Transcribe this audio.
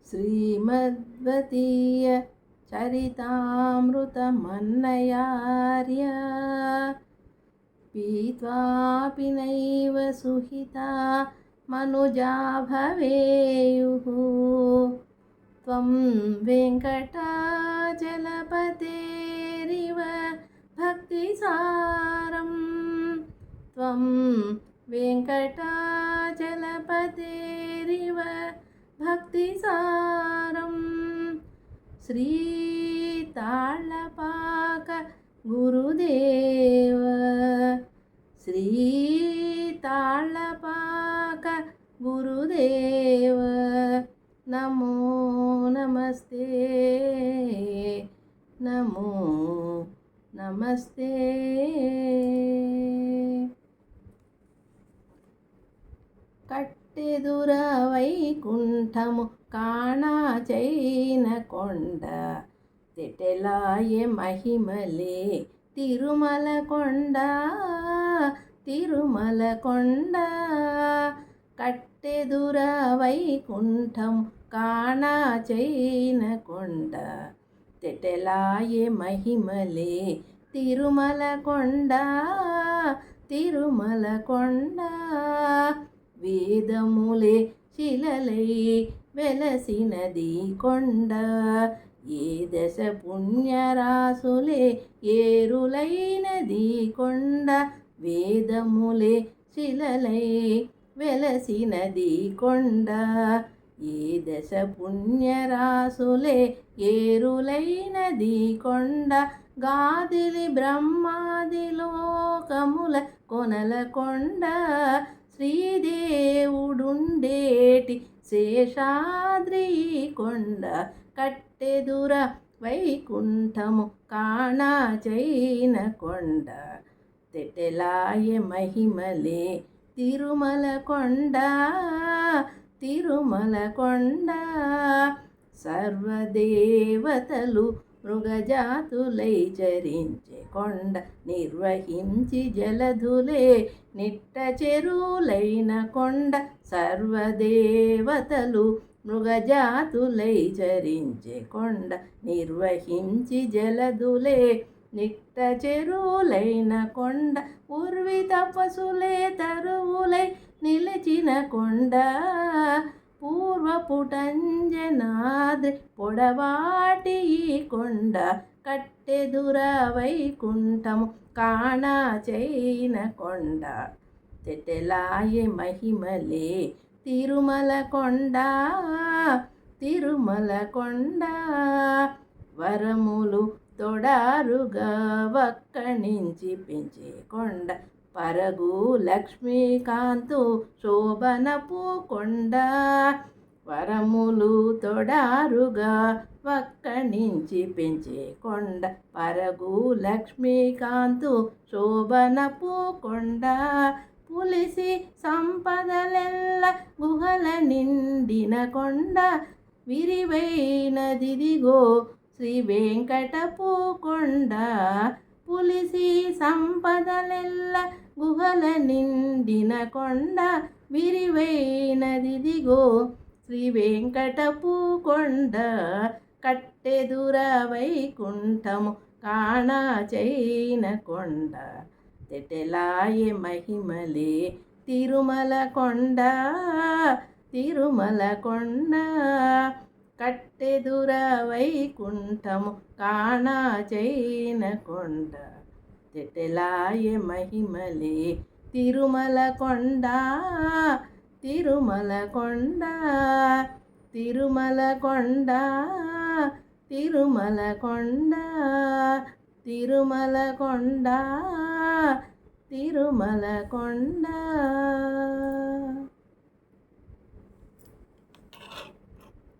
శ్రీమద్వతీయ చరితామృతమన్నయార్య పీత్వాపి నైవ సుహితా మనుజా భవేయుః త్వం వెంకటాచలపతేరివ భక్తిసారం త్వం వెంకటాచలపతేరివ భక్తిసారం శ్రీ తాళ్ళపాక గురుదేవ శ్రీ తాళ్ళపాక గురుదేవ నమో నమస్తే నమో నమస్తే. కట్టెదుర వైకుంఠము కాణాచైన కొండ తెటెలాయె మహిమలే తిరుమల కొండ తిరుమల కొండ. కట్టెదుర వైకుంఠం కాణాచైన కొండ తెటెలాయె మహిమలే తిరుమల కొండ తిరుమల కొండ. వేదములే శిలలై వెలసినది కొండ ఏ దశ పుణ్యరాసులే ఏరులైనది కొండ. వేదములే శిలలై వెలసినది కొండ ఏ దశ పుణ్యరాసులే ఏరులైనది కొండ. గాదిలి బ్రహ్మాది లోకముల కొనల కొండ శ్రీదేవుడుండేటి శేషాద్రి కొండ. కట్టెదుర వైకుంఠము కాణాచైన కొండ తెటెలాయె మహిమలే తిరుమల కొండ తిరుమల కొండ. సర్వదేవతలు మృగజాతులై చరించే కొండ నిర్వహించి జలధులే నిట్ట చెరువులైన కొండ. సర్వదేవతలు మృగజాతులై చరించే కొండ నిర్వహించి జలధులే నిట్ట చెరువులైన కొండ. ఉర్వి తపసులే తరువులై నిలిచిన కొండ పూర్వపుటంజనాద్రి పొడవాటి ఈ కొండ. కట్టెదుర వైకుంఠము కాణాచైన కొండ తెటెలాయె మహిమలే తిరుమల కొండ తిరుమల కొండ. వరములు తొడారుగా వక్కణించి పెంచే కొండ పరగు లక్ష్మీకాంతు శోభనపు కొండ. వరములు తొడారుగా వక్కణించి పెంచే కొండ పరగు లక్ష్మీకాంతు శోభనపు కొండ. పులిసి సంపదలెల్ల గుహల నిండిన కొండ విరివైనదిదిగో శ్రీ వెంకటపు కొండ. పులిసి సంపదలెల్ల గుహల నిండిన కొండ విరివైనదిదిగో శ్రీ వెంకటపు కొండ. కట్టెదుర వైకుంఠము కాణాచైన కొండ తెటెలాయె మహిమలే తిరుమల కొండ తిరుమల కొండ. కట్టెదుర వైకుంఠము కాణాచైన కొండ తెటెలాయె మహిమలే తిరుమల కొండ తిరుమల కొండ తిరుమల కొండ తిరుమల కొండ తిరుమల కొండ తిరుమల కొండ.